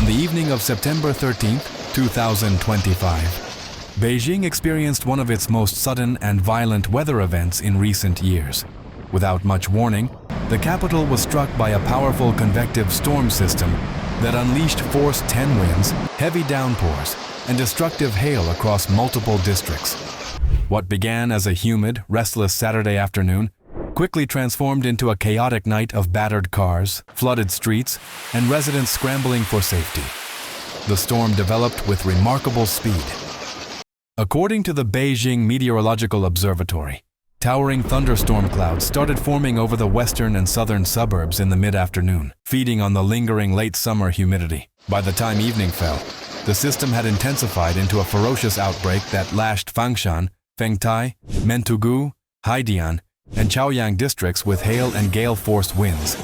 On the evening of September 13, 2025, Beijing experienced one of its most sudden and violent weather events in recent years. Without much warning, the capital was struck by a powerful convective storm system that unleashed force 10 winds, heavy downpours, and destructive hail across multiple districts. What began as a humid, restless Saturday afternoon quickly transformed into a chaotic night of battered cars, flooded streets, and residents scrambling for safety. The storm developed with remarkable speed. According to the Beijing Meteorological Observatory, towering thunderstorm clouds started forming over the western and southern suburbs in the mid-afternoon, feeding on the lingering late summer humidity. By the time evening fell, the system had intensified into a ferocious outbreak that lashed Fangshan, Fengtai, Mentugu, Haidian, and Chaoyang districts with hail and gale-force winds.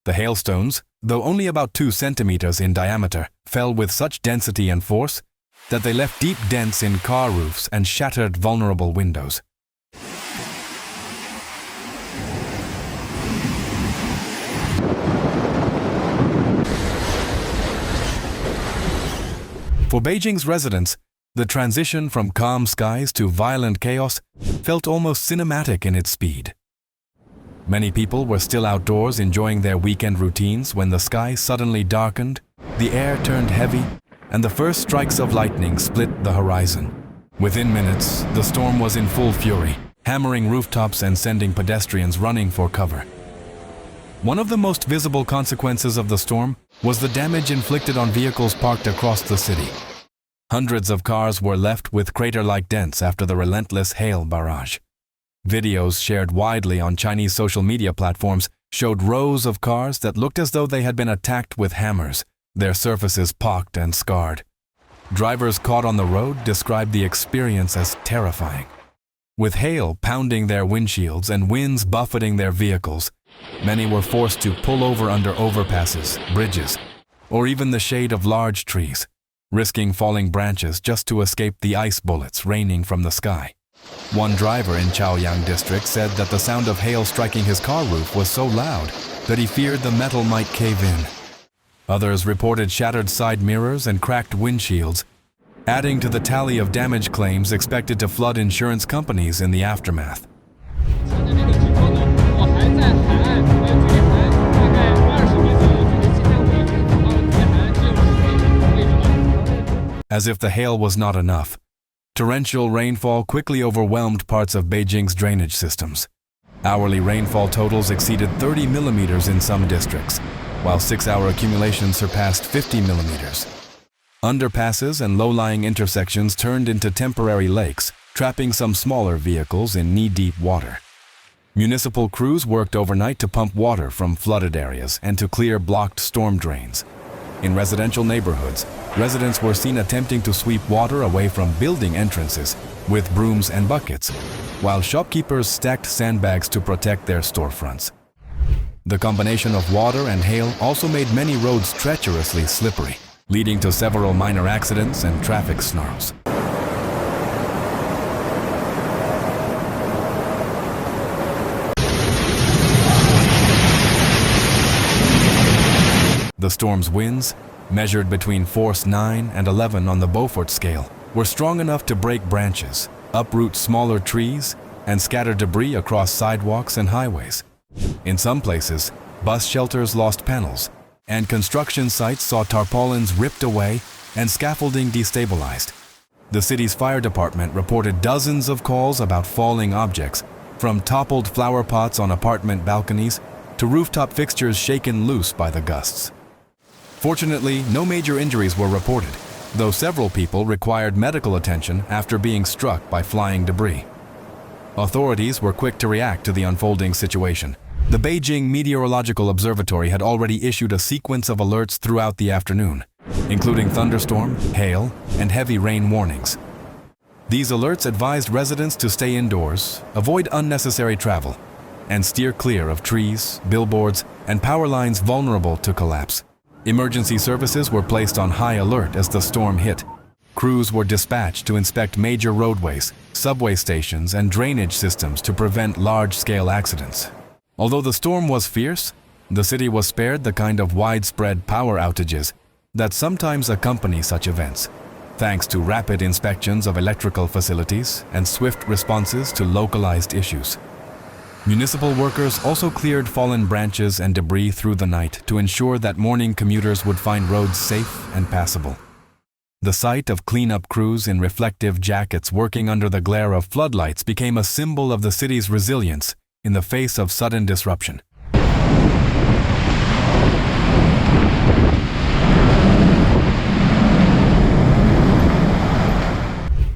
The hailstones, though only about 2 centimeters in diameter, fell with such density and force that they left deep dents in car roofs and shattered vulnerable windows. For Beijing's residents, the transition from calm skies to violent chaos felt almost cinematic in its speed. Many people were still outdoors enjoying their weekend routines when the sky suddenly darkened, the air turned heavy, and the first strikes of lightning split the horizon. Within minutes, the storm was in full fury, hammering rooftops and sending pedestrians running for cover. One of the most visible consequences of the storm was the damage inflicted on vehicles parked across the city. Hundreds of cars were left with crater-like dents after the relentless hail barrage. Videos shared widely on Chinese social media platforms showed rows of cars that looked as though they had been attacked with hammers, their surfaces pocked and scarred. Drivers caught on the road described the experience as terrifying. With hail pounding their windshields and winds buffeting their vehicles, many were forced to pull over under overpasses, bridges, or even the shade of large trees, risking falling branches just to escape the ice bullets raining from the sky. One driver in Chaoyang district said that the sound of hail striking his car roof was so loud that he feared the metal might cave in. Others reported shattered side mirrors and cracked windshields, adding to the tally of damage claims expected to flood insurance companies in the aftermath. As if the hail was not enough, torrential rainfall quickly overwhelmed parts of Beijing's drainage systems. Hourly rainfall totals exceeded 30 millimeters in some districts, while 6-hour accumulations surpassed 50 millimeters. Underpasses and low-lying intersections turned into temporary lakes, trapping some smaller vehicles in knee-deep water. Municipal crews worked overnight to pump water from flooded areas and to clear blocked storm drains. In residential neighborhoods, residents were seen attempting to sweep water away from building entrances with brooms and buckets, while shopkeepers stacked sandbags to protect their storefronts. The combination of water and hail also made many roads treacherously slippery, leading to several minor accidents and traffic snarls. The storm's winds, measured between force 9 and 11 on the Beaufort scale, were strong enough to break branches, uproot smaller trees, and scatter debris across sidewalks and highways. In some places, bus shelters lost panels, and construction sites saw tarpaulins ripped away and scaffolding destabilized. The city's fire department reported dozens of calls about falling objects, from toppled flower pots on apartment balconies to rooftop fixtures shaken loose by the gusts. Fortunately, no major injuries were reported, though several people required medical attention after being struck by flying debris. Authorities were quick to react to the unfolding situation. The Beijing Meteorological Observatory had already issued a sequence of alerts throughout the afternoon, including thunderstorm, hail, and heavy rain warnings. These alerts advised residents to stay indoors, avoid unnecessary travel, and steer clear of trees, billboards, and power lines vulnerable to collapse. Emergency services were placed on high alert as the storm hit. Crews were dispatched to inspect major roadways, subway stations, and drainage systems to prevent large-scale accidents. Although the storm was fierce, the city was spared the kind of widespread power outages that sometimes accompany such events, thanks to rapid inspections of electrical facilities and swift responses to localized issues. Municipal workers also cleared fallen branches and debris through the night to ensure that morning commuters would find roads safe and passable. The sight of cleanup crews in reflective jackets working under the glare of floodlights became a symbol of the city's resilience in the face of sudden disruption.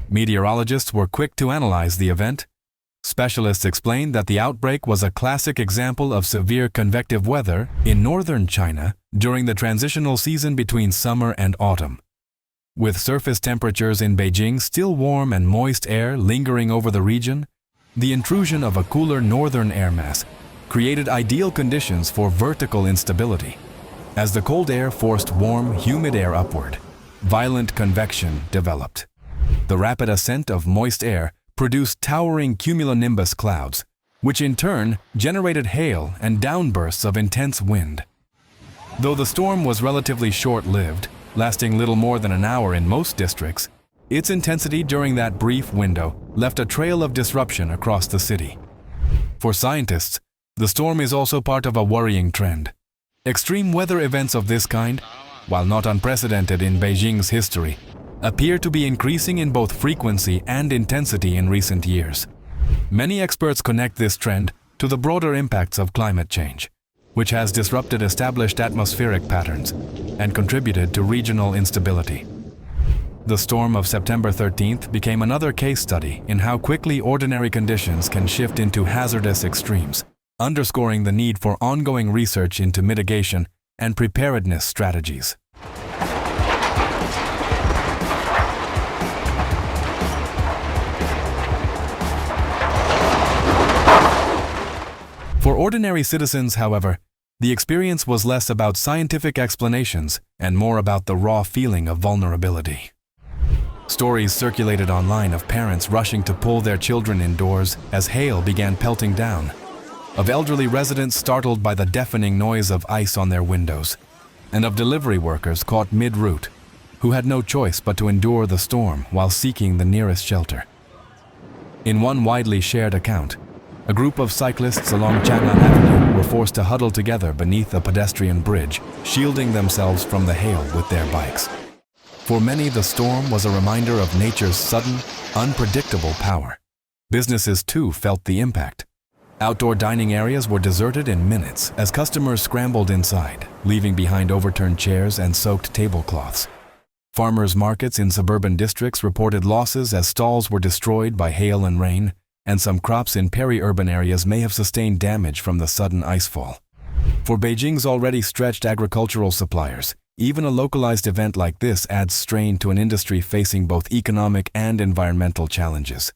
Meteorologists were quick to analyze the event. Specialists explained that the outbreak was a classic example of severe convective weather in northern China during the transitional season between summer and autumn. With surface temperatures in Beijing still warm and moist air lingering over the region, the intrusion of a cooler northern air mass created ideal conditions for vertical instability. As the cold air forced warm, humid air upward, violent convection developed. The rapid ascent of moist air produced towering cumulonimbus clouds, which in turn generated hail and downbursts of intense wind. Though the storm was relatively short-lived, lasting little more than an hour in most districts, its intensity during that brief window left a trail of disruption across the city. For scientists, the storm is also part of a worrying trend. Extreme weather events of this kind, while not unprecedented in Beijing's history, appear to be increasing in both frequency and intensity in recent years. Many experts connect this trend to the broader impacts of climate change, which has disrupted established atmospheric patterns and contributed to regional instability. The storm of September 13th became another case study in how quickly ordinary conditions can shift into hazardous extremes, underscoring the need for ongoing research into mitigation and preparedness strategies. For ordinary citizens, however, the experience was less about scientific explanations and more about the raw feeling of vulnerability. Stories circulated online of parents rushing to pull their children indoors as hail began pelting down, of elderly residents startled by the deafening noise of ice on their windows, and of delivery workers caught mid-route who had no choice but to endure the storm while seeking the nearest shelter. In one widely shared account, a group of cyclists along Chang'an Avenue were forced to huddle together beneath a pedestrian bridge, shielding themselves from the hail with their bikes. For many, the storm was a reminder of nature's sudden, unpredictable power. Businesses too felt the impact. Outdoor dining areas were deserted in minutes as customers scrambled inside, leaving behind overturned chairs and soaked tablecloths. Farmers' markets in suburban districts reported losses as stalls were destroyed by hail and rain, and some crops in peri-urban areas may have sustained damage from the sudden icefall. For Beijing's already stretched agricultural suppliers, even a localized event like this adds strain to an industry facing both economic and environmental challenges.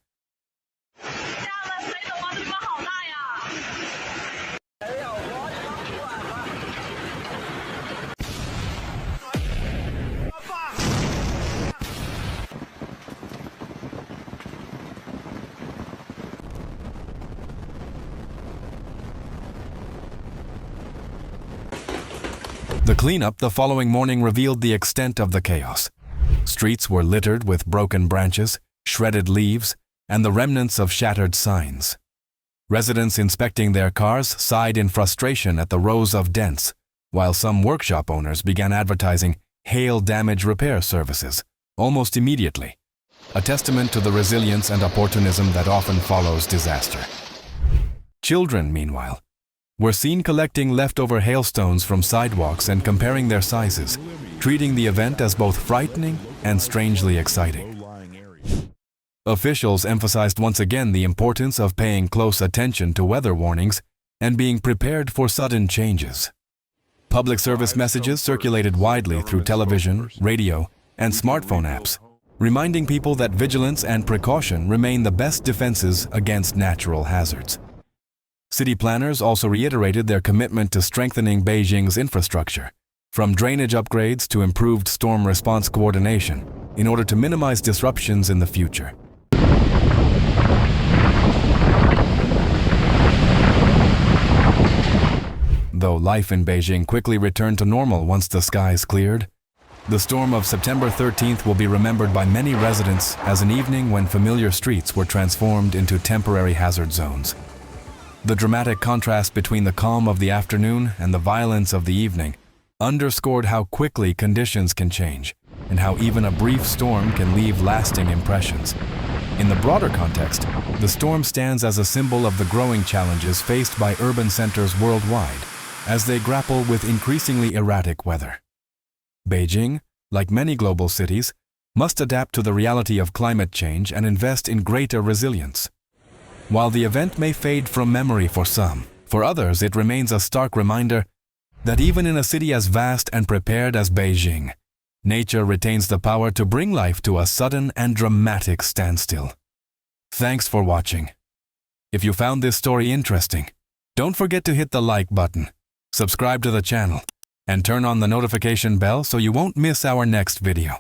The cleanup the following morning revealed the extent of the chaos. Streets were littered with broken branches, shredded leaves, and the remnants of shattered signs. Residents inspecting their cars sighed in frustration at the rows of dents, while some workshop owners began advertising hail damage repair services almost immediately, a testament to the resilience and opportunism that often follows disaster. Children, meanwhile, were seen collecting leftover hailstones from sidewalks and comparing their sizes, treating the event as both frightening and strangely exciting. Officials emphasized once again the importance of paying close attention to weather warnings and being prepared for sudden changes. Public service messages circulated widely through television, radio, and smartphone apps, reminding people that vigilance and precaution remain the best defenses against natural hazards. City planners also reiterated their commitment to strengthening Beijing's infrastructure, from drainage upgrades to improved storm response coordination, in order to minimize disruptions in the future. Though life in Beijing quickly returned to normal once the skies cleared, The storm of September 13th will be remembered by many residents as an evening when familiar streets were transformed into temporary hazard zones. The dramatic contrast between the calm of the afternoon and the violence of the evening underscored how quickly conditions can change and how even a brief storm can leave lasting impressions. In the broader context, the storm stands as a symbol of the growing challenges faced by urban centers worldwide as they grapple with increasingly erratic weather. Beijing, like many global cities, must adapt to the reality of climate change and invest in greater resilience. While the event may fade from memory for some, for others it remains a stark reminder that even in a city as vast and prepared as Beijing, nature retains the power to bring life to a sudden and dramatic standstill. Thanks for watching. If you found this story interesting, don't forget to hit the like button, subscribe to the channel, and turn on the notification bell so you won't miss our next video.